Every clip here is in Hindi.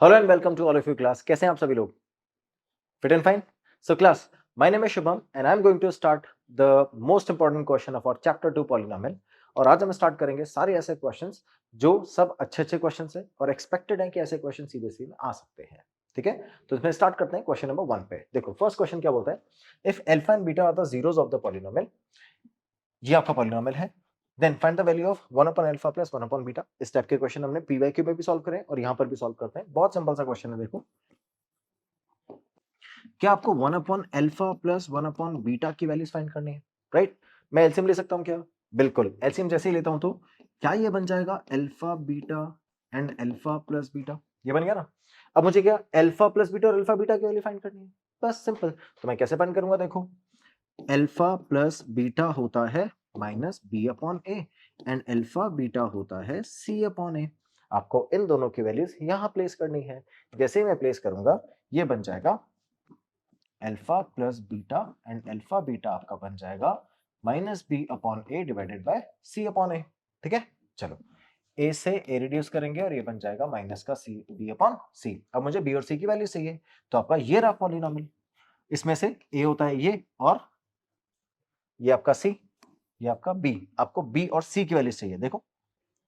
Hello and welcome to all of you class. कैसे हैं आप सभी लोग? Fit and fine? So class, my name is Shubham and I am going to start the most important question of our chapter 2 polynomial. और आज हम स्टार्ट करेंगे सारे ऐसे क्वेश्चंस जो सब अच्छे क्वेश्चंस हैं और एक्सपेक्टेड है कि ऐसे क्वेश्चन सीबीएसई में आ सकते हैं। ठीक है, तो इसमें स्टार्ट करते हैं क्वेश्चन नंबर 1 पे। देखो फर्स्ट क्वेश्चन क्या बोलता है, if alpha and beta are the zeros of the polynomial. ये आपका पॉलिनोमियल है, then find the value of 1 upon alpha plus 1 upon beta. इस टाइप के क्वेश्चन हमने पी वाई क्यू में भी सॉल्व करे और यहाँ पर भी सॉल्व करते हैं। बहुत सिंपल सा क्वेश्चन है। देखो, क्या आपको 1 upon alpha plus 1 upon beta की वैल्यूज फाइंड करनी है, राइट? मैं एलसीएम ले सकता हूं क्या? बिल्कुल, एलसीएम जैसे ही लेता हूं तो क्या ये बन जाएगा alpha beta and alpha plus beta. ये बन गया ना। अब मुझे क्या अल्फा प्लस बीटा और अल्फा बीटा की वैल्यू फाइंड करनी है, बस सिंपल। तो मैं कैसे फाइंड करूंगा? देखो, अल्फा प्लस बीटा होता है minus B upon A and alpha beta होता है सी अपॉन ए। आपको इन दोनों की वैल्यूज यहां प्लेस करनी है। जैसे ही मैं प्लेस करूंगा ये बन जाएगा alpha plus beta and alpha beta आपका बन जाएगा minus B upon A divided by C upon A. ठीक है, चलो ए से ए रिड्यूस करेंगे और ये बन जाएगा माइनस का सी बी अपॉन सी। अब मुझे बी और सी की वैल्यू चाहिए, तो आपका ये रहा पॉलिनोमियल। इसमें से ए होता है ये और ये आपका सी, ये आपका बी। आपको बी और सी की वैल्यू चाहिए। देखो,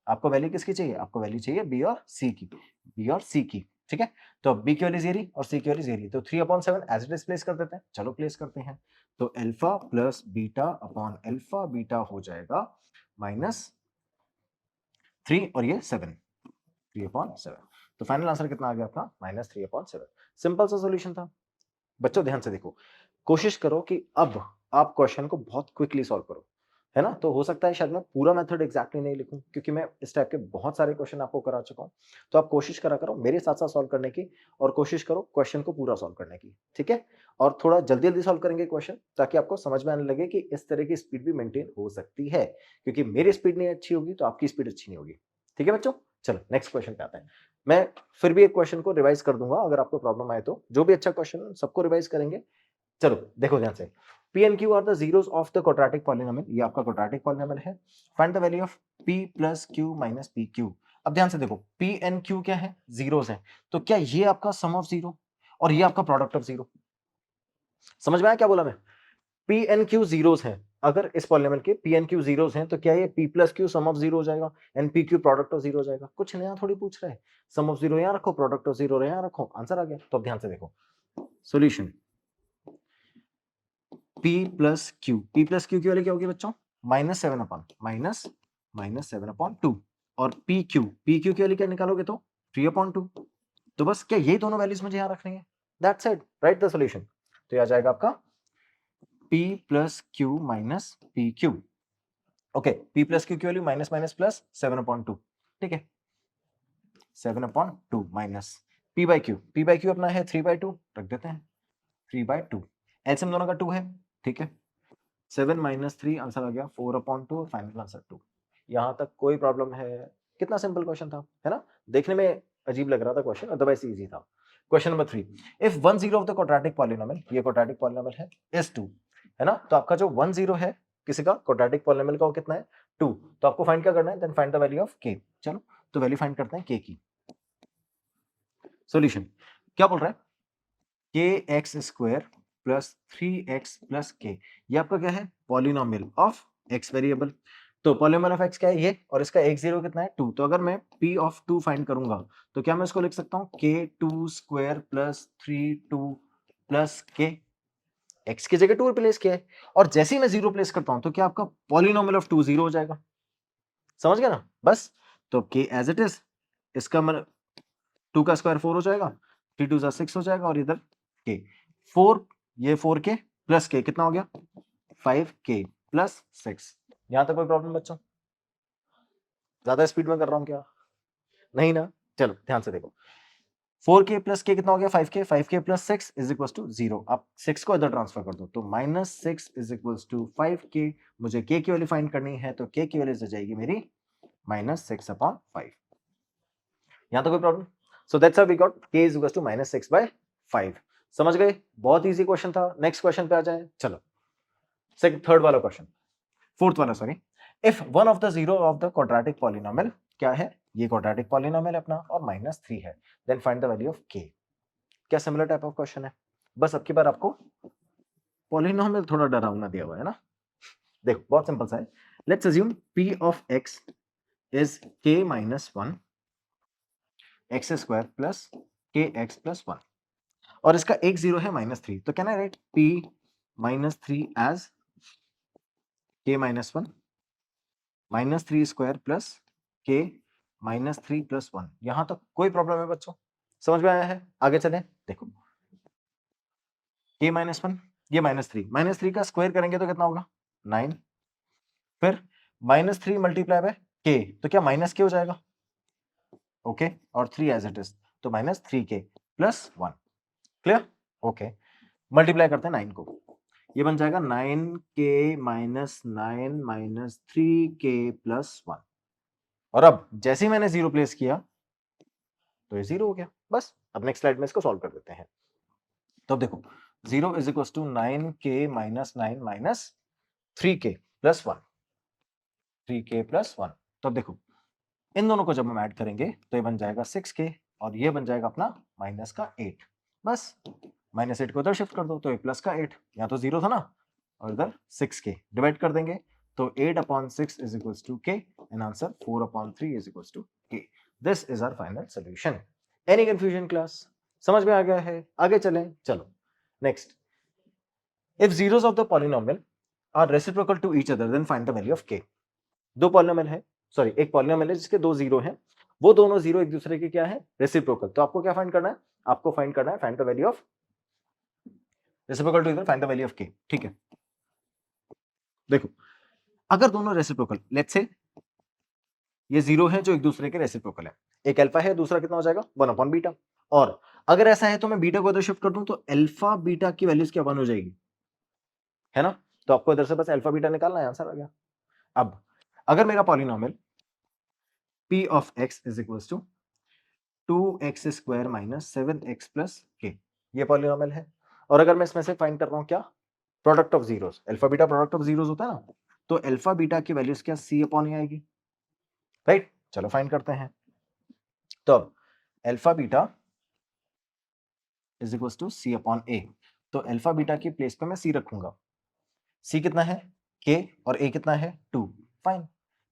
आपको वैल्यू किसकी चाहिए? आपको वैल्यू चाहिए बी और सी की, बी और सी की। ठीक है, तो बी की वैल्यू जेरी और सी की वैल्यू जेरी, तो 3/7 एज इट इज प्लेस कर देते हैं। चलो प्लेस करते हैं, तो alpha plus beta upon alpha beta हो जाएगा -3 और ये 7, 3/7। तो फाइनल आंसर कितना आ गया आपका? -3/7। सिंपल सा सोल्यूशन था। बच्चों ध्यान से देखो, कोशिश करो कि अब आप क्वेश्चन को बहुत क्विकली सॉल्व करो, है ना? तो हो सकता है शायद मैं पूरा मेथड एग्जैक्टली नहीं लिखूं, क्योंकि मैं इस टाइप के बहुत सारे क्वेश्चन आपको करा चुका हूं। तो आप कोशिश करा करो मेरे साथ साथ सॉल्व करने की, और कोशिश करो क्वेश्चन को पूरा सॉल्व करने की। ठीक है, और थोड़ा जल्दी जल्दी सॉल्व करेंगे क्वेश्चन, ताकि आपको समझ में आने लगे कि इस तरह की स्पीड भी मेंटेन हो सकती है। क्योंकि मेरी स्पीड नहीं अच्छी होगी तो आपकी स्पीड अच्छी नहीं होगी। ठीक है बच्चों, चलो नेक्स्ट क्वेश्चन पे आते हैं। मैं फिर भी एक क्वेश्चन को रिवाइज कर दूंगा, अगर आपको प्रॉब्लम आए तो। जो भी अच्छा क्वेश्चन सबको रिवाइज करेंगे। चलो देखो ध्यान से, P and Q are the zeros of the quadratic polynomial। ये आपका quadratic polynomial है। Find the value of P plus Q minus PQ। अब ध्यान से देखो, P and Q क्या है? जीरोस हैं। तो क्या ये आपका सम ऑफ जीरो और ये आपका प्रोडक्ट ऑफ जीरो? समझ में आया क्या बोला मैं? P and Q जीरोस हैं। अगर इस पॉलिनोमियल के P and Q जीरोस हैं तो क्या ये P plus Q sum of zero हो जाएगा and PQ product of zero हो जाएगा? कुछ नया थोड़ी पूछ रहे हैं। सम ऑफ जीरो यहाँ रखो, प्रोडक्ट ऑफ जीरो यहाँ रखो, आंसर आ गया। तो अब ध्यान से देखो, solution P plus Q, P plus Q की वैल्यू क्या होगी बच्चों? -7/2 और पी क्यू की वैल्यू क्या निकालोगे तो 3/2। तो बस क्या ये दोनों वैल्यूज मुझे यहाँ रखनी है? That's it, right the solution. तो ये आ जाएगा आपका P plus Q minus P Q. Okay, P plus Q की वैल्यू माइनस माइनस प्लस 7/2। ठीक है, 7/2 माइनस P बाई क्यू अपना है 3/2, रख देते हैं 3/2। एलसीएम दोनों का 2 है। ठीक है, 7 - 3 आंसर आ गया 4/2, फाइनल आंसर 2। यहाँ तक कोई प्रॉब्लम है? कितना सिंपल क्वेश्चन था, है ना? देखने में अजीब लग रहा था क्वेश्चन, अदरवाइज इजी था। Question number 3, if 1 0 of the quadratic polynomial, ये क्वाड्रेटिक पॉलिनोमियल है, इज 2, है ना? तो आपका जो 1 0 है किसी का क्वाड्रेटिक पॉलिनोमियल का, वो कितना है? 2। तो आपको फाइंड क्या करना है? Then find the value of k। चलो तो वैल्यू फाइंड करते हैं k की। सॉल्यूशन क्या बोल रहा है? kx² plus 3x plus k। ये आपका क्या है? Polynomial of x variable. तो पॉलिनोमियल ऑफ x क्या है? ये, और इसका x0 कितना है? 2। तो अगर मैं p ऑफ 2 फाइंड करूंगा तो क्या मैं इसको लिख सकता हूं k² plus 3 plus k। x की जगह 2 प्लेस किया है, और जैसे ही मैं 0 प्लेस करता हूं तो क्या आपका पॉलिनोमियल ऑफ 2 0 हो जाएगा। समझ गया ना? बस, तो k एज इट इज, इसका मतलब 2 का स्क्वायर 4 हो जाएगा, 3 2 6 हो जाएगा, और इधर k 4, ये 4k प्लस k कितना हो गया? 5k plus 6। यहां तक कोई प्रॉब्लम बच्चों? ज्यादा स्पीड में कर रहा हूं क्या? नहीं ना? चलो ध्यान से देखो, 4k प्लस k कितना हो गया? 5k, 5k plus 6 is equal to 0। आप 6 को इधर ट्रांसफर कर दो, तो -6 इज इक्वल टू 5k। मुझे k की वैल्यू फाइंड करनी है, तो k की वैल्यू हो जाएगी मेरी -6/5। यहां तक कोई problem? So that's how we got k is equal to -6/5। समझ गए? बहुत इजी क्वेश्चन था। नेक्स्ट क्वेश्चन पे आ जाए। चलो थर्ड वाला क्वेश्चन, फोर्थ वाला sorry. If one of the zero of the quadratic polynomial क्या है? ये क्वाड्रेटिक पॉलिनोमियल है अपना और -3 है, then find the value of k। क्या सिमिलर टाइप ऑफ क्वेश्चन है, बस अब की बार आपको पॉलिनोमियल थोड़ा डरावना दिया हुआ है ना। देखो बहुत सिंपल सा है, let's assume p of x is k - 1 x square plus kx plus 1 और इसका एक जीरो है -3, तो can I write p -3 as k - 1 -3 square plus k -3 plus 1। यहां तक कोई प्रॉब्लम है बच्चों, समझ में आया है? आगे चलें, देखो k -1 ये -3 का स्क्वायर करेंगे तो कितना होगा 9, फिर -3 मल्टीप्लाई बाय k, तो क्या माइनस के हो जाएगा, ओके और 3 एज इट इज, तो -3k plus 1। Clear? Okay, multiply करते हैं 9 को, ये बन जाएगा 9k -9 3k प्लस 1 और अब जैसे ही मैंने जीरो प्लेस किया तो ये जीरो हो गया। बस अब नेक्स्ट स्लाइड में इसको सॉल्व कर देते हैं। तो अब देखो 0 is equal to 9k -9 3k plus 1, 3k plus 1। तो अब देखो इन दोनों को जब हम ऐड करेंगे तो ये बन जाएगा 6k और ये बन जाएगा अपना माइनस का 8। बस -8 को इधर शिफ्ट कर दो तो ये प्लस का 8, यहाँ तो 0 था ना, और इधर 6k डिवाइड कर देंगे तो 8/6 is equals to k and answer 4/3 is equals to k। This is our final solution. Any confusion class? समझ में आ गया है? आगे चलें, चलो next. If zeros of the polynomial are reciprocal to each other then find the value of k। दो पॉलिनोमियल है, सॉरी एक पॉलिनोमियल है जिसके दो जीरो हैं, वो दोनों जीरो एक दूसरे के क्या है, रेसिप्रोकल। तो आपको क्या फाइंड करना है, आपको फाइंड करना है find the value of reciprocal to इधर, find the value of k। ठीक है, देखो अगर दोनों रेसिप्रोकल, लेट्स से ये जीरो है जो एक दूसरे के रेसिप्रोकल है, एक अल्फा है दूसरा कितना हो जाएगा 1/बीटा, और अगर ऐसा है तो मैं बीटा को इधर शिफ्ट कर दूं तो अल्फा बीटा की वैल्यूज क्या 1 हो जाएगी, है ना। तो आपको इधर से बस अल्फा बीटा निकालना है, आंसर आ गया। अब अगर मेरा polynomial p of x is equals to 2x square minus 7x plus k, ये पॉलिनोमियल है, और अगर मैं इसमें से फाइंड कर रहा हूं क्या, product of zeros, alpha beta product of zeros होता है ना, तो अल्फा बीटा की वैल्यूज क्या c अपॉन ए आएगी, राइट। चलो फाइंड करते हैं। तो अब alpha beta is equals to c upon A, तो अल्फा बीटा की प्लेस पे मैं c रखूंगा, c कितना है k और a कितना है 2, फाइन,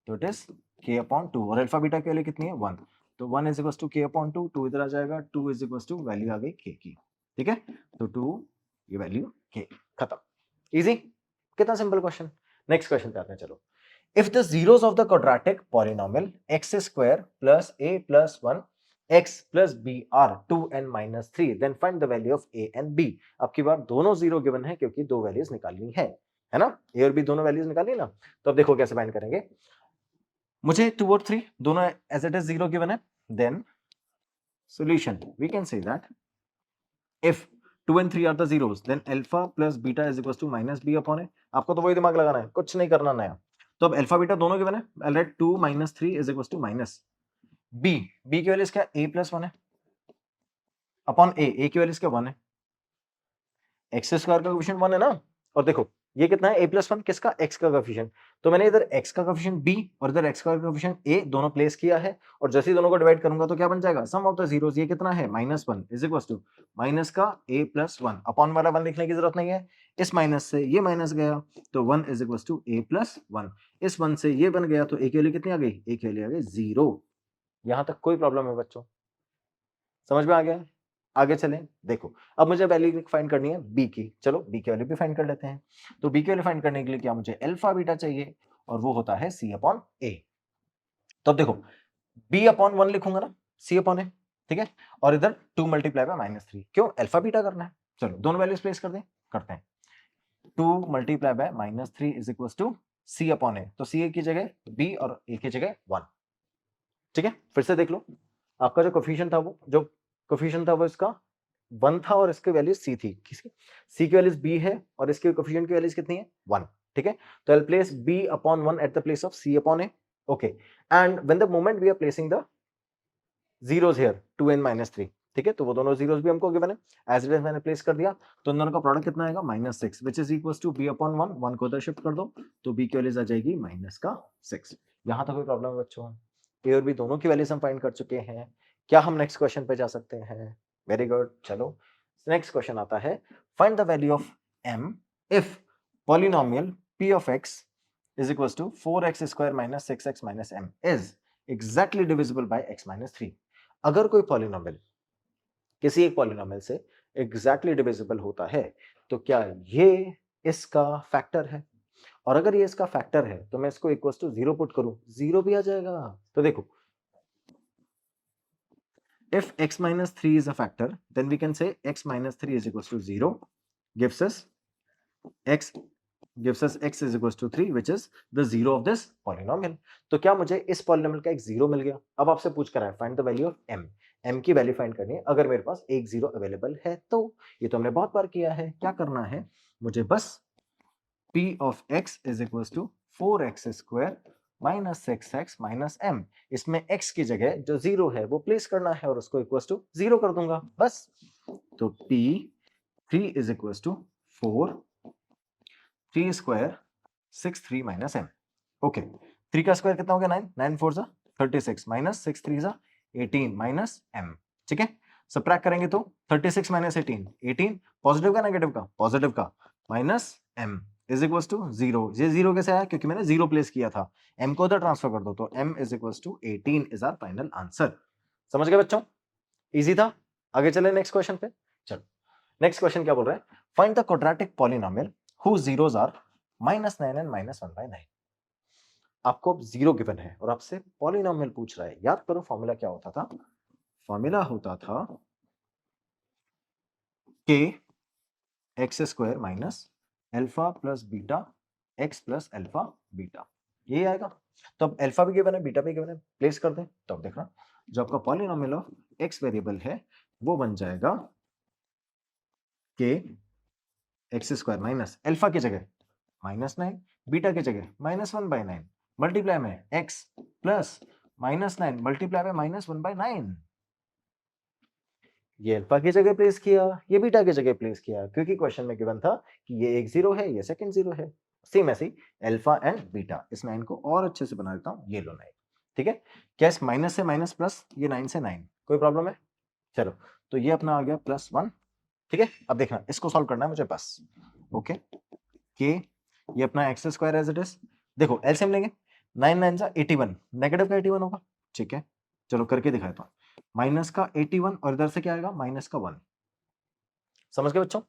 तो इट इज k अपॉन 2 और अल्फा बीटा की वैल्यू कितनी है 1, तो 1 is equals to k upon 2, 2 इधर आ जाएगा, 2 इज इक्वल्स टू वैल्यू आ गई k की, ठीक है, तो 2 ये वैल्यू k, खत्म, इजी, कितना सिंपल क्वेश्चन। नेक्स्ट क्वेश्चन पे आते हैं, चलो। If the zeros of the quadratic polynomial x square plus a plus 1 x plus b are 2n minus 3 then find the value of a and b। अब की बार दोनों जीरो गिवन है क्योंकि दो वैल्यूज निकालनी है ना, a और b दोनों वैल्यूज निकालनी ना। तो अब देखो कैसे फाइंड करेंगे, मुझे 2 और 3 दोनों as it is zero given है, then solution we can say that if 2 and 3 are the zeros then alpha plus beta is equals to minus b upon a। आपको तो वही दिमाग लगाना है, कुछ नहीं करना नया। तो अब अल्फा बीटा दोनों गिवन है, I write 2 - 3 is equals to minus b, b की वैल्यू क्या a प्लस 1 है अपॉन a की वैल्यू क्या 1 है, x स्क्वायर का कोएफिशिएंट 1 है ना, और देखो ये कितना है a प्लस 1 किसका, x का कोएफिशिएंट, तो मैंने इधर x का कोएफिशिएंट b और इधर x का कोएफिशिएंट a दोनों प्लेस किया है, और जैसे ही दोनों को डिवाइड करूंगा तो क्या बन जाएगा, सम ऑफ द जीरोस, ये कितना है -1 इज इक्वल्स टू माइनस का a प्लस 1, अपॉन वाला 1 लिखने की जरूरत नहीं है, इस माइनस से ये माइनस गया तो 1 is equals to a plus 1, इस 1 से ये बन गया तो a की वैल्यू कितनी आ गई, a की वैल्यू आ गई 0। यहां तक कोई प्रॉब्लम है बच्चों, समझ में आ गया? आगे चलें, देखो अब मुझे वैल्यू फाइंड करनी है b की, चलो b की वैल्यू भी फाइंड कर लेते हैं। तो b की वैल्यू फाइंड करने के लिए क्या मुझे अल्फा बीटा चाहिए, और वो होता है c अपॉन a। तो अब देखो b अपॉन 1 लिखूंगा ना, c अपॉन a, ठीक है, और इधर 2 मल्टीप्लाई बाय -3, क्यों, अल्फा बीटा करना है। चलो दोनों वैल्यूज प्लेस कर दें, करते हैं। 2 multiply by -3 is equals to c upon a, तो c की जगह b और a की जगह 1, ठीक है। फिर से देख लो, आपका जो कोफिशिएंट था वो इसका 1 था और इसकी वैल्यू c थी, किसकी, c की वैल्यू b है और इसके कोफिशिएंट की वैल्यू कितनी है 1, ठीक है। तो I place b upon 1 at the place of c upon a, okay, and when the moment we are placing the zeros here 2n - 3, ठीक है, तो वो दोनों जीरोस भी हमको गिवन है, एज इट इज मैंने प्लेस कर दिया, तो इन दोनों का प्रोडक्ट कितना आएगा -6 which is equals to b upon 1, 1 को उधर शिफ्ट कर दो तो b की वैल्यू आ जाएगी -6। यहां तक कोई प्रॉब्लम है बच्चों? ए और बी दोनों की वैल्यूज हम फाइंड कर चुके हैं। क्या हम नेक्स्ट क्वेश्चन पे जा सकते हैं? Very good. चलो नेक्स्ट क्वेश्चन आता है, find the value of m if polynomial p of x is equals to 4x square minus 6x minus m is exactly divisible by x minus 3। अगर कोई पॉलिनोमियल किसी एक पॉलिनोमियल से एग्जैक्टली डिविजिबल होता है तो क्या ये इसका फैक्टर है? और अगर ये इसका फैक्टर है तो मैं इसको इक्वल टू 0 पुट करूं, 0 भी आ जाएगा। तो देखो, if x minus 3 is a factor, then we can say x minus 3 is equals to 0 gives us x is equals to 3 which is the zero of this polynomial। तो क्या मुझे इस पॉलिनोमियल का एक जीरो मिल गया? अब आपसे पूछ कर रहा है find the value of m, m की वैल्यू फाइंड करनी है अगर मेरे पास एक जीरो अवेलेबल है तो। ये तो हमने बहुत बार किया है। क्या करना है मुझे? बस p of x is equals to 4x square minus 6x minus m, इसमें x की जगह जो जीरो है वो प्लेस करना है और उसको इक्वल टू जीरो कर दूंगा बस। तो p3 is equals to 4 3 square 6 3 minus m। Okay, 3 का स्क्वायर कितना हो गया? 9, 9 4 जा 36 माइनस 6 3 जा 18 माइनस m। ठीक है, सबट्रैक्ट करेंगे तो 36 माइनस 18, 18 पॉजिटिव का नेगेटिव का? पॉजिटिव का, minus m is equal to 0। ये 0 कैसे आया? क्योंकि मैंने 0 प्लेस किया था। m को उधर ट्रांसफर कर दो तो m is equal to 18 is our final answer. समझ गए बच्चों? इजी था। आगे चले नेक्स्ट क्वेश्चन पे। चलो नेक्स्ट क्वेश्चन क्या बोल रहा है? Find the quadratic polynomial whose zeros are -9 and -1/9। आपको अब जीरो गिवन है और आपसे पॉलिनोमियल पूछ रहा है। याद करो फॉर्मूला क्या होता था? फॉर्मूला होता था k x square minus alpha plus beta x plus alpha beta, ये आएगा। तो अब अल्फा भी गिवन है, बीटा भी गिवन है, प्लेस कर दें। तो अब देखना, जो आपका पॉलिनोमियल ऑफ x वेरिएबल है वो बन जाएगा k x square minus alpha की जगह -9, बीटा की जगह -1/9, मल्टीप्लाई में x प्लस -9 मल्टीप्लाई में -1/9। ये अल्फा की जगह प्लेस किया, ये बीटा की जगह प्लेस किया, क्योंकि क्वेश्चन में गिवन था कि ये एक जीरो है, ये सेकंड जीरो है। सेम ऐसे ही अल्फा एंड बीटा। इस 9 को और अच्छे से बना देता हूं, ये लो 9। ठीक है, क्या इस माइनस से माइनस प्लस, ये 9 से 9, कोई प्रॉब्लम है? चलो, तो ये अपना आ गया +1। ठीक है, अब देखना इसको सॉल्व करना है मुझे बस। ओके, के ये अपना X square as it is. देखो एलसीएम लेंगे, 9 9 जा 81, नेगेटिव का 81 होगा। ठीक है, चलो करके दिखाता हूँ। माइनस का 81 और इधर से क्या आएगा? माइनस का 1। समझ गए बच्चों?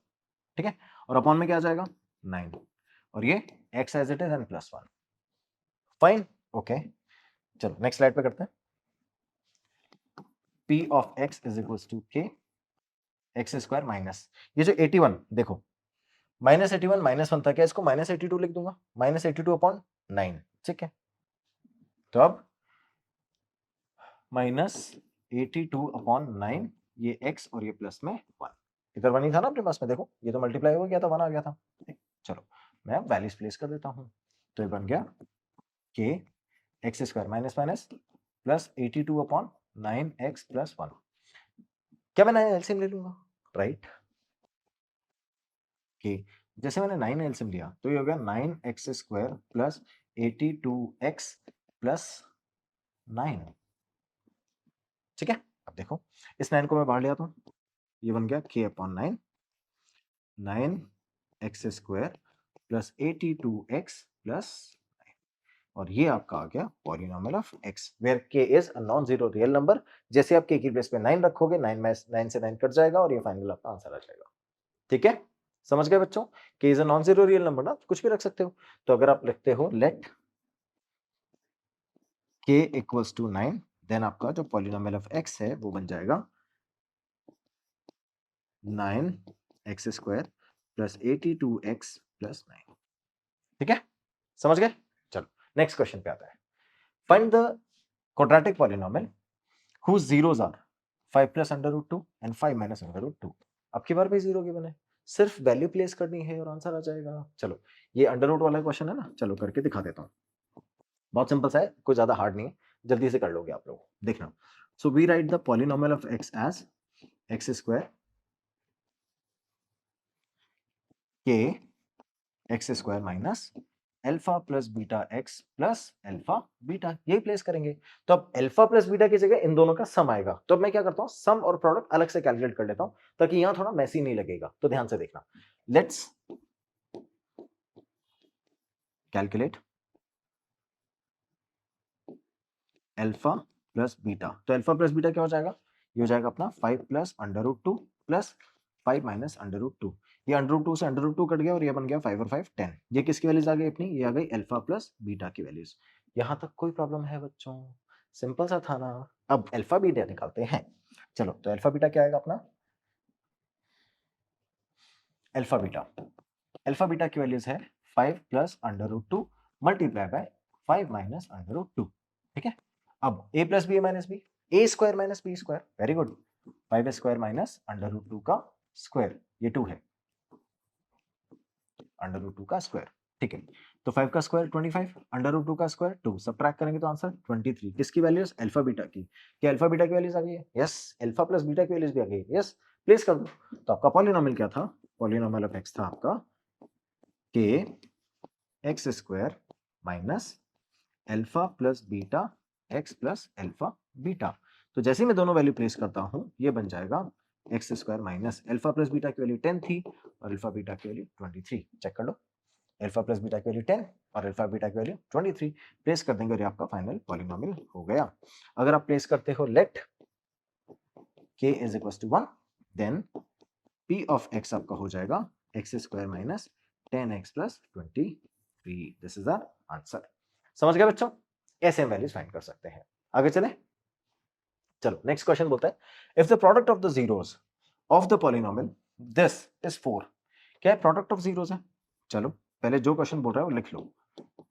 ठीक है, और अपॉन में क्या आ जाएगा? 9, और ये x as it is and +1। Fine, okay. चलो नेक्स्ट स्लाइड पे करते हैं। p of x is equals to k x square minus, ये जो 81 देखो, -81 -1 था, क्या इसको -82 लिख दूंगा? -82 अपॉन 9। ठीक है, तो अब -82 अपॉन 9, ये x और ये प्लस में 1। इधर 1 ही था ना अपने पास में, देखो ये तो मल्टीप्लाई हो गया था, 1 आ गया था। चलो मैं वैल्यूज प्लेस कर देता हूं। तो ये बन गया k x square minus minus plus 82 upon 9x plus 1। क्या मैं 9 एलसीएम ले लूंगा? राइट, k जैसे मैंने 9 एलसीएम लिया तो ये हो गया 9x square plus 82x plus 9। ठीक है, अब देखो इस 9 को मैं बाहर ले आता हूं, ये बन गया k upon 9, 9x square plus 82x plus 9, और ये आपका आ गया polynomial of x where k is a non zero real number. जैसे आप k की प्लेस पे 9 रखोगे, 9 से 9 कट जाएगा और ये फाइनल आपका आंसर आ जाएगा। ठीक है, समझ गए बच्चों? k is a non zero real number ना, कुछ भी रख सकते हो। तो अगर आप लिखते हो let k equals to 9, then आपका जो पॉलिनोमियल ऑफ x है वो बन जाएगा 9x square plus 82x plus 9। ठीक है, समझ गए? चलो नेक्स्ट क्वेश्चन पे आता है। Find the quadratic polynomial whose zeros are 5 plus under root 2 and 5 minus under root 2। अब की बार भी जीरो गिवन है, सिर्फ वैल्यू प्लेस करनी है और आंसर आ जाएगा। चलो ये अंडर रूट वाला क्वेश्चन है ना, चलो करके दिखा देता हूँ। बहुत सिंपल सा है, कोई ज्यादा हार्ड नहीं है, जल्दी से कर लोगे आप लोग, देखना। So we write the polynomial of x as x square k x square minus alpha plus beta X plus alpha beta, यही प्लेस करेंगे। तो अब अल्फा प्लस बीटा की जगह इन दोनों का सम आएगा, तो अब मैं क्या करता हूं, सम और प्रोडक्ट अलग से कैलकुलेट कर लेता हूं ताकि यहां थोड़ा मैसी नहीं लगेगा। तो ध्यान से देखना, let's calculate alpha plus beta. तो अल्फा प्लस बीटा क्या हो जाएगा, ये हो जाएगा अपना 5 plus under root 2 plus 5 minus under root 2। ये अंडर रूट 2 से अंडर रूट 2 कट गया और ये बन गया 5 और 5 10। ये किसकी वैल्यूज आ गई अपनी, ये आ गई अल्फा प्लस बीटा की वैल्यूज। यहां तक कोई प्रॉब्लम है बच्चों, सिंपल सा था ना। अब अल्फा बीटा निकालते हैं। चलो, तो अल्फा बीटा क्या आएगा अपना, अल्फा बीटा की वैल्यूज है 5 plus under root 2 multiply by 5 minus under root 2। ठीक है, अब a plus B minus B, A square minus B square, very good. 5 square minus under root 2 का स्क्वायर, ये 2 है, अंडर रूट 2 का स्क्वायर। ठीक है, तो 5 का स्क्वायर 25, अंडर रूट 2 का स्क्वायर 2, सबट्रैक्ट करेंगे तो आंसर 23। किसकी वैल्यूज, अल्फा बीटा की। क्या अल्फा बीटा की वैल्यूज आ गई है, यस। अल्फा प्लस बीटा की वैल्यूज भी आ गई है, यस। प्लेस कर दो। तो आपका पॉलिनोमियल क्या था, पॉलिनोमियल ऑफ एक्स था आपका के x square minus alpha plus beta X plus alpha beta. तो जैसे ही मैं दोनों वैल्यू प्लेस करता हूं, ये बन जाएगा X square minus alpha plus beta की वैल्यू 10 थी और अल्फा बीटा की वैल्यू 23। चेक कर लो, अल्फा प्लस बीटा की वैल्यू 10 और अल्फा बीटा की वैल्यू 23 प्लेस कर देंगे और ये आपका फाइनल पॉलिनोमियल हो गया। अगर आप प्लेस करते हो let k is equal to 1, then p of x आपका हो जाएगा X square minus 10x plus 23। This is our answer. समझ गए बच्चों, ऐसे हम वैल्यूज फाइंड कर सकते हैं। आगे चले, चलो नेक्स्ट क्वेश्चन बोलता है, if the product of the zeros of the polynomial this is 4। क्या है, प्रोडक्ट ऑफ जीरोस है। चलो पहले जो क्वेश्चन बोल रहा है वो लिख लो,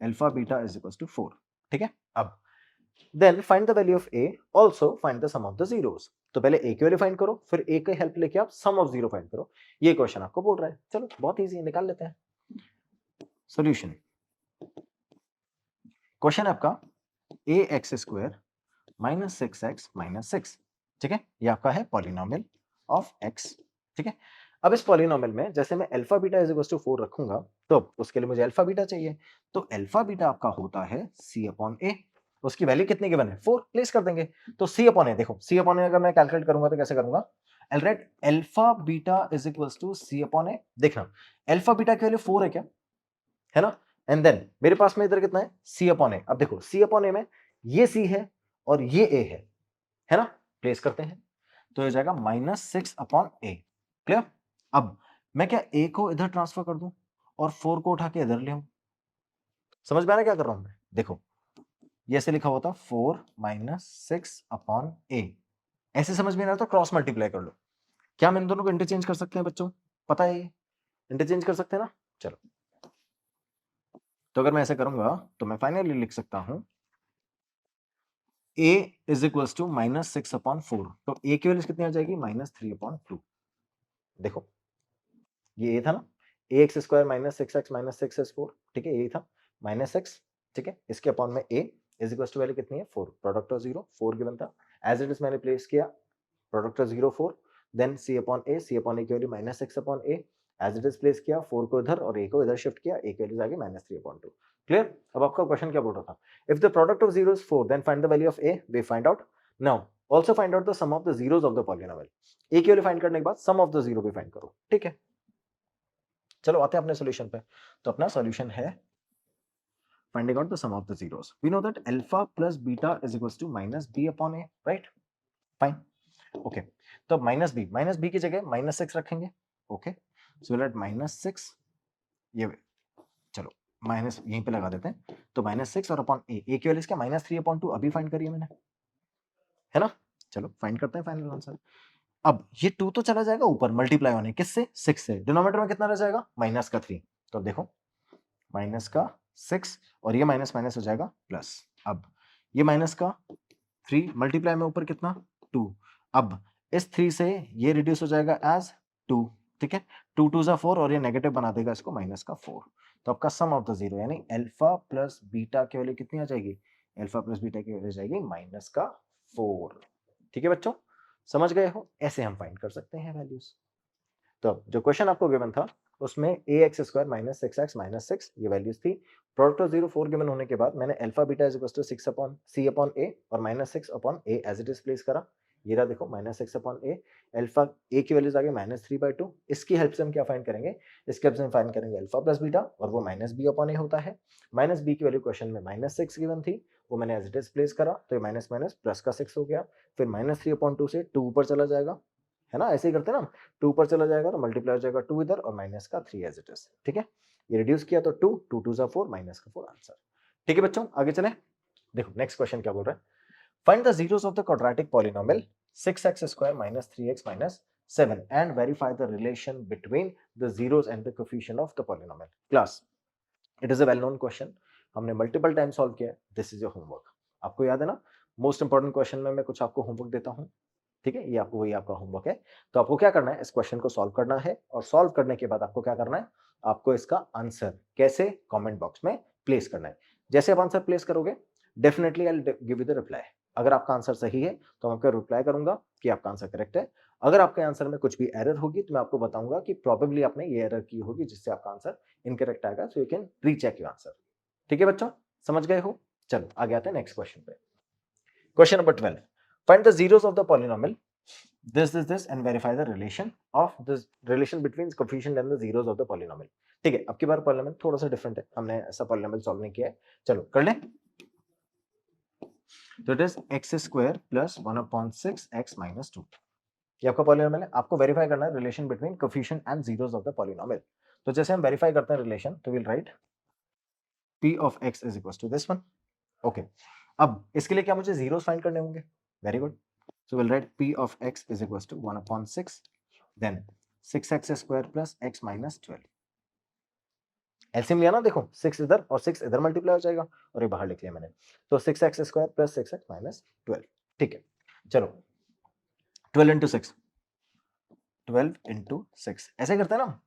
alpha beta is equal to 4। ठीक है, अब then find the value of a, also find the sum of the zeros. तो पहले a की वैल्यू फाइंड करो, फिर a की हेल्प लेके आप सम ऑफ जीरो फाइंड करो। ये क्वेश्चन आपको बोल रहा है। चलो बहुत इजी, निकाल लेते हैं सॉल्यूशन। क्वेश्चन है आपका A X square minus 6x minus 6। ठीक है, ये आपका है पॉलिनोमियल ऑफ x। ठीक है, अब इस पॉलिनोमियल में जैसे मैं alpha beta is equal to 4 रखूंगा, तो उसके लिए मुझे अल्फा बीटा चाहिए। तो अल्फा बीटा आपका होता है c अपॉन a। उसकी वैल्यू कितनी गिवन है, 4, प्लेस कर देंगे। तो c अपॉन a, देखो c अपॉन a अगर मैं कैलकुलेट करूंगा तो कैसे करूंगा, alright, alpha beta is equal to c upon a। देखना अल्फा बीटा की वैल्यू 4 है क्या, है ना, एंड देन मेरे पास में इधर कितना है, c अपॉन a। अब देखो c अपॉन a में ये c है और ये a है ना, प्लेस करते हैं तो ये जाएगा -6 अपॉन a। क्लियर। अब मैं क्या a को इधर ट्रांसफर कर दूं और 4 को उठा के इधर ले आऊं। समझ में आ रहा है क्या कर रहा हूं मैं, देखो ये ऐसे लिखा हुआ था 4 -6 अपॉन a। ऐसे समझ में आ रहा तो क्रॉस मल्टीप्लाई कर लो। क्या हम इन दोनों को इंटरचेंज कर सकते हैं बच्चों, पता है ये इंटरचेंज कर सकते हैं ना। चलो, तो अगर मैं ऐसे करूंगा तो मैं फाइनली लिख सकता हूं a is equal to -6 upon 4। तो a की वैल्यू कितनी आ जाएगी, -3 अपॉन 2। देखो ये a था ना, ax square minus 6x minus 6 is 4। ठीक है, ये था -6। ठीक है, इसके अपॉन में a is equal to value कितनी है, 4। प्रोडक्ट ऑफ 0 4 गिवन था, एज इट इज मैंने प्लेस किया product of 0 4, then c upon a की value -6 upon a, as it is place किया 4 को इधर और a को इधर शिफ्ट किया, a की वैल्यू आ गई -3 अपॉन 2। क्लियर। अब आपका क्वेश्चन क्या बोल रहा था, if the product of 0 is 4 then find the value of a, we find out। now also find out the sum of the zeros of the polynomial। a की वैल्यू फाइंड करने के बाद sum of the zero भी फाइंड करो। ठीक है, चलो आते हैं अपने सॉल्यूशन पे। तो अपना सॉल्यूशन है finding out the sum of the zeros। we know that alpha plus beta is equals to -b upon a, right? fine, okay। तो माइनस बी की जगह -6 रखेंगे। ओके, सो लेट -6, ये चलो माइनस यहीं पे लगा देते हैं। तो -6 और अपॉन a की वैल्यू क्या, -3 अपॉन 2 अभी फाइंड करिए मैंने, है ना। चलो फाइंड करते हैं फाइनल आंसर। अब ये 2 तो चला जाएगा ऊपर मल्टीप्लाई होने, किससे, 6 से। डिनोमिनेटर में कितना रह जाएगा, -3। तो अब देखो -6 और ये माइनस माइनस हो जाएगा प्लस। अब ये -3 मल्टीप्लाई में ऊपर कितना, 2। अब इस 3 से ये रिड्यूस हो जाएगा एज 2। ठीक है, 2 2 जा 4 और ये नेगेटिव बना देगा इसको -4। तो आपका सम ऑफ द जीरो यानी अल्फा प्लस बीटा की वैल्यू कितनी आ जाएगी, अल्फा प्लस बीटा की वैल्यू जाएगी -4। ठीक है बच्चों, समझ गए हो, ऐसे हम फाइंड कर सकते हैं वैल्यूज। तो जो क्वेश्चन आपको गिवन था उसमें ax square minus 6x minus 6 ये वैल्यूज थी। प्रोडक्ट ऑफ 0 4 गिवन होने के बाद मैंने alpha beta is equal to 6 upon c upon a और minus 6 upon a as it is place करा। ये रहा देखो minus 6 upon a, alpha a की वैल्यूज आ गई माइनस 3/2। इसकी हेल्प से हम क्या फाइंड करेंगे, इसके हेल्प से हम फाइंड करेंगे अल्फा प्लस बीटा और वो माइनस b अपॉन a होता है। माइनस b की वैल्यू क्वेश्चन में माइनस 6 गिवन थी, वो मैंने एज इट इज प्लेस करा, तो ये माइनस माइनस प्लस का 6 हो गया। फिर माइनस 3/2 से 2 ऊपर चला जाएगा, है ना, ऐसे ही करते हैं ना, 2 ऊपर चला जाएगा तो मल्टीप्लाई हो जाएगा 2 इधर और माइनस का 3 एज इट इज। ठीक है, ये रिड्यूस किया तो 2 2 2 4 माइनस का 4 आंसर। ठीक है बच्चों, आगे चलें। देखो नेक्स्ट क्वेश्चन क्या बोल रहा है, find the zeros of the quadratic polynomial 6x square minus 3x minus 7 and verify the relation between the zeros and the coefficient of the polynomial. Class, it is a well known question, हमने मल्टीपल टाइम सॉल्व किया है। This is your homework. आपको याद है ना, मोस्ट इंपॉर्टेंट क्वेश्चन में मैं कुछ आपको होमवर्क देता हूं, ठीक है, ये आपको वही आपका होमवर्क है। तो आपको क्या करना है, इस क्वेश्चन को सॉल्व करना है और सॉल्व करने के बाद आपको क्या करना है, आपको इसका आंसर कैसे कमेंट बॉक्स में प्लेस करना है। जैसे आप आंसर प्लेस करोगे definitely I will give you the reply. अगर आपका आंसर सही है तो मैं आपको रिप्लाई करूंगा कि आपका आंसर करेक्ट है। अगर आपके आंसर में कुछ भी एरर होगी तो मैं आपको बताऊंगा कि प्रोबेबली आपने ये एरर की होगी जिससे आपका आंसर इनकरेक्ट आएगा, so you can recheck your answer. ठीक है बच्चों, समझ गए हो? चलो आगे आते हैं नेक्स्ट क्वेश्चन पे। Question number 12, find the zeros of the polynomial this and verify the relation between coefficient and the zeros of the polynomial। ठीक है, अब की बार पॉलिनोमियल थोड़ा सा डिफरेंट है, हमने ऐसा पॉलिनोमियल सॉल्व नहीं किया है, चलो कर लें। तो it is x square plus 1/6x minus 2। ये आपका पॉलिनोमियल है, आपको वेरीफाई करना है relation between coefficient and zeros of the polynomial. तो जैसे हम वेरीफाई करते हैं रिलेशन, तो will write p of x is equals to this one। Okay, अब इसके लिए क्या मुझे जीरोस फाइंड करने होंगे? Very good, so we'll write p of x is equals to 1/6 then 6x square plus x minus 12। LCM लिया ना, देखो 6 इधर और 6 इधर मल्टीप्लाई हो जाएगा और ये बाहर लिख लिया मैंने, तो 6x square plus 6x minus 12। ठीक है, चलो 12 इंटू 6, 12 इंटू 6 ऐसे करते हैं ना,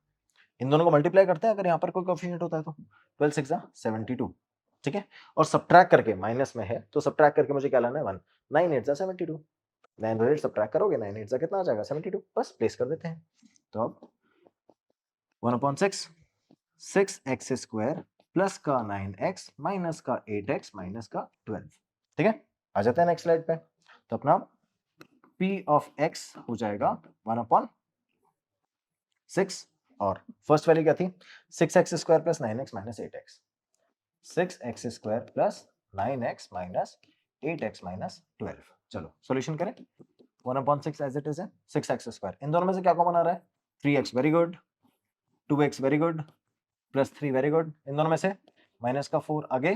इन दोनों को मल्टीप्लाई करते हैं अगर यहाँ पर कोई कोएफिशिएंट होता है तो 12 6 72। ठीक है, और सब्ट्रैक्ट करके, माइनस में है तो सब्ट्रैक्ट करके मुझे क्या लाना है 1, 9 8 72, 9 8 सब्ट्रैक्ट करोगे 9 8 कितना आ जाएगा 72, बस प्लेस कर देते हैं। तो अब 1/6 6x स्क्वायर प्लस का 9x माइनस का 8x माइनस का 12। ठीक है, आ जाते हैं नेक्स्ट स्लाइड पे। तो अपना p ऑफ x हो जाएगा 1/6 और फर्स्ट वैल्यू क्या थी, 6x square plus 9x minus 8x, 6x square plus 9x minus 8x minus 12। चलो सॉल्यूशन करें, 1/6 एज इट इज है, 6x स्क्वायर, इन दोनों में से क्या कॉमन आ रहा है, 3x, very good, 2x, very good, plus 3, very good, इन दोनों में से माइनस का 4 आगे,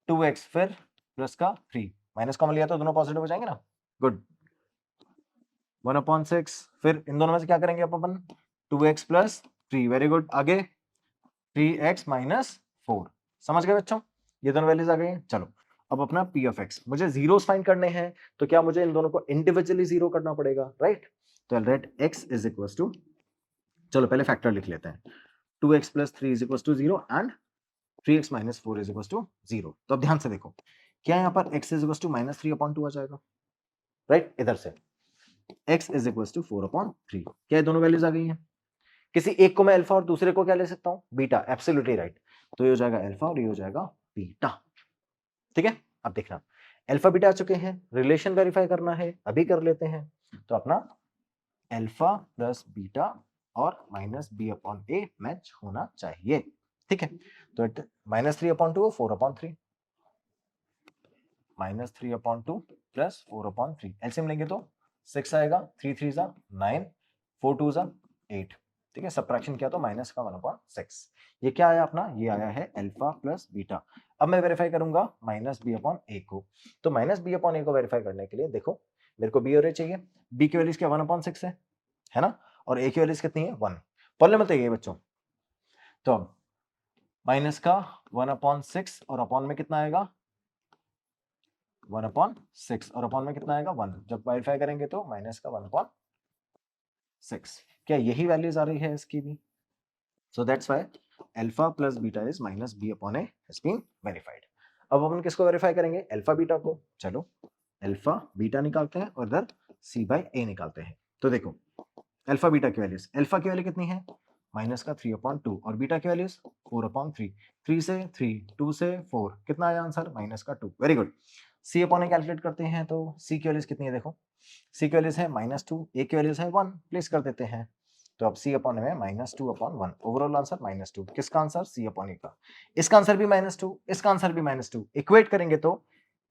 2x फिर प्लस का 3, माइनस कॉमन लिया तो दोनों पॉजिटिव हो जाएंगे ना, गुड, 1/6 फिर इन दोनों में से क्या करेंगे अपन, 2x प्लस 3, वेरी गुड, आगे 3x माइनस 4। समझ गए बच्चों, ये दोनों वैल्यूज आ गई हैं। चलो अब अपना p ऑफ x, मुझे जीरोस फाइंड करने हैं, तो क्या मुझे इन दोनों को इंडिविजुअली जीरो करना पड़ेगा, राइट? तो I write x is equal to, चलो पहले फैक्टर लिख लेते हैं, 2x plus 3 is equal to 0 and 3x minus 4 is equal to 0। तो अब ध्यान से देखो, क्या यहाँ पर x is equal to minus 3/2 आ जाएगा, राइट? इधर से x इज इक्वल टू 4/3, क्या ये दोनों वैल्यूज आ गई हैं? किसी एक को मैं अल्फा और दूसरे को क्या ले सकता हूँ, बीटा, एब्सोल्युटली राइट। तो ये हो जाएगा अल्फा और ये हो जाएगा बीटा। ठीक है, अब देखना, अल्फा बीटा आ चुके हैं, रिलेशन वेरीफाई करना है, अभी कर लेते हैं। तो अपना अल्फा प्लस बीटा और माइनस बी अपॉन ए मैच होना चाहिए। ठीक है, तो माइनस 3/2 4/3, माइनस 3/2 प्लस 4/3, एलसीएम लेंगे तो 6 आएगा, 3 3 जा 9, 4 2 जा 8। ठीक है, सबट्रैक्शन किया तो माइनस का 1/6। ये क्या आया अपना, ये आया है अल्फा प्लस बीटा। अब मैं वेरीफाई करूंगा माइनस बी अपॉन ए को, तो माइनस बी अपॉन ए को वेरीफाई करने के लिए देखो, मेरे को बी और ए चाहिए, बी की वैल्यूज क्या 1/6 है ना, और ए की वैल्यूज कितनी है 1, पहले मत ये बच्चों। तो अब माइनस का 1/6 और अपॉन में कितना आएगा 1/6 और अपॉन में कितना आएगा 1, जब वेरीफाई करेंगे तो माइनस का 1/6। क्या यही वैल्यूज आ रही है इसकी भी? So that's why alpha plus beta is minus B upon A has been verified. अब अपन किसको वेरीफाई करेंगे, अल्फा बीटा को। चलो अल्फा बीटा निकालते हैं और इधर c/a निकालते हैं। तो देखो अल्फा बीटा की वैल्यूज, अल्फा की वैल्यू कितनी है माइनस का 3/2 और बीटा की वैल्यूज 4/3, 3 से 3, 2 से 4, कितना आया आंसर माइनस का 2। Very good. C upon A calculate करते हैं तो सी की वैल्यूज कितनी है देखो, सी की वैल्यूज है -2, ए की वैल्यूज है 1, प्लेस कर देते हैं। तो अब सी अपॉन में -2/1, ओवरऑल आंसर -2। किसका आंसर, सी अपॉन ए का। इसका आंसर भी -2, इसका आंसर भी -2। इक्वेट करेंगे तो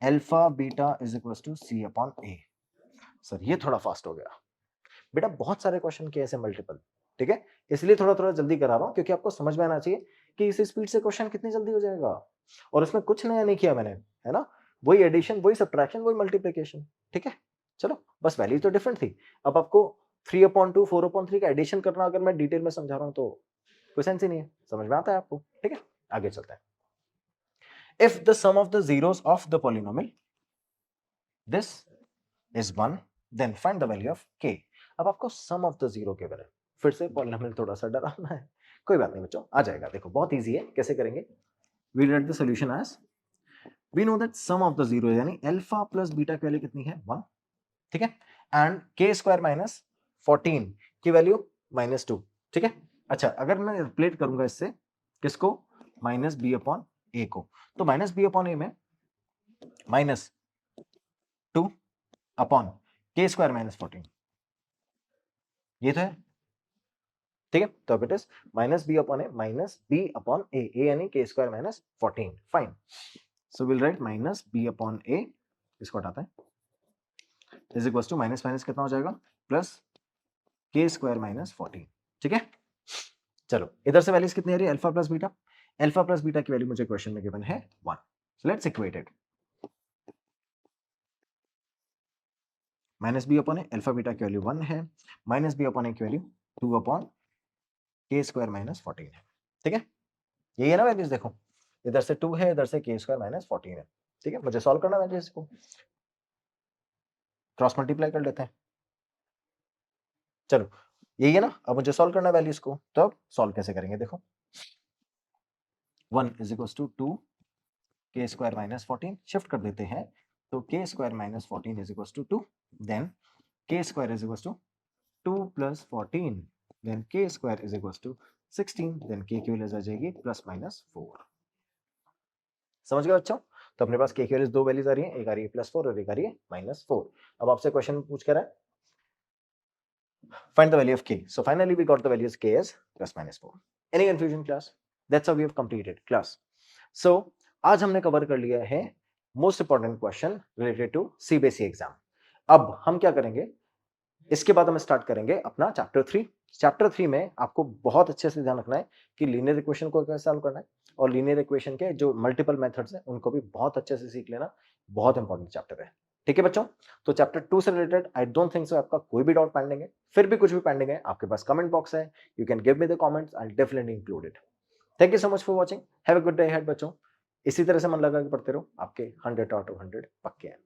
alpha beta is equal to C upon A. Sir ये थोड़ा फास्ट हो गया बेटा, बहुत सारे क्वेश्चन किए ऐसे मल्टीपल, ठीक है, इसलिए थोड़ा थोड़ा जल्दी करा रहा हूं क्योंकि आपको समझ में आना चाहिए कि इस स्पीड से क्वेश्चन कितनी जल्दी हो जाएगा। और इसमें कुछ नया नहीं किया मैंने, है ना, वही एडिशन, वही सब्ट्रैक्शन, वही मल्टीप्लिकेशन, ठीक है। चलो बस वैल्यू तो डिफरेंट थी। अब आपको 3/2 4/3 का एडिशन करना अगर मैं डिटेल में समझा रहा हूं तो कोई सेंस ही नहीं है, समझ में आता है आपको, ठीक है। आगे चलते हैं। If the sum of the zeros of the polynomial this is 1 then find the value of k। अब आपको सम ऑफ द जीरो के बारे में फिर से पॉलिनोमियल थोड़ा सा डरावना है, कोई बात नहीं बच्चों, आ जाएगा। देखो बहुत इजी है, कैसे करेंगे, we write the solution as we know that sum of the zero यानी अल्फा प्लस बीटा की वैल्यू कितनी है 1, ठीक है, एंड k स्क्वायर माइनस 14 की वैल्यू -2, ठीक है। अच्छा अगर मैं रिप्लेट करूंगा इससे किसको, माइनस बी अपॉन ए को, तो माइनस बी अपॉन ए में -2 अपॉन k स्क्वायर माइनस 14, ये तो है, ठीक है। तो अब it is minus B upon A यानी k square minus 14, fine. So will write minus B upon A, इसको हटाते हैं, is equal to minus minus कितना हो जाएगा, प्लस k स्क्वायर माइनस 14, ठीक है। चलो इधर से वैल्यूज कितनी आ रही है, alpha plus beta, alpha plus beta की वैल्यू मुझे क्वेश्चन में गिवन है 1, so let's equate it. Minus B upon A, alpha beta की वैल्यू 1 है, माइनस बी अपॉन ए की value 2 upon k square minus 14 है, ठीक है। यही है ना वैल्यूज, देखो इधर से 2 है, इधर से k स्क्वायर माइनस 14 है, ठीक है। मुझे सॉल्व करना है वैल्यूज को, क्रॉस मल्टीप्लाई कर लेते हैं। चलो यही है ना, अब मुझे सॉल्व करना है वैल्यूज को, तो अब सॉल्व कैसे करेंगे देखो, 1 is equal to 2 k square minus 14 shift कर देते हैं, तो k square minus 14 is equal to 2, then k square is equal to 2 plus 14, then k square is equal to 16, then k की वैल्यूज आ जाएगी प्लस माइनस 4। समझ गए बच्चों, तो अपने पास k की वैल्यूज दो वैल्यूज आ रही है, एक आ रही है +4 और एक आ रही है -4। अब आपसे क्वेश्चन पूछ कर रहा है find the value of k, so finally we got the values k as +-4। any confusion class, that's how we have completed class। so आज हमने कवर कर लिया है most important question related to CBSE exam. अब हम क्या करेंगे, इसके बाद हम स्टार्ट करेंगे अपना चैप्टर 3। चैप्टर 3 में आपको बहुत अच्छे से ध्यान रखना है कि लीनियर इक्वेशन को कैसे सॉल्व करना है, और लीनियर इक्वेशन के जो मल्टीपल मेथड्स हैं उनको भी बहुत अच्छे से सीख लेना, बहुत इंपॉर्टेंट चैप्टर है, ठीक है बच्चों। तो चैप्टर 2 से related I don't think so आपका कोई भी डाउट पेंडिंग है, फिर भी कुछ भी पेंडिंग है आपके पास कमेंट बॉक्स है, you can give me the comments, I will definitely include it. Thank you so much for watching, have a good day ahead बच्चों। इसी तरह से मन लगा के पढ़ते रहो, आपके 100 आउट ऑफ 100 पक्के हैं।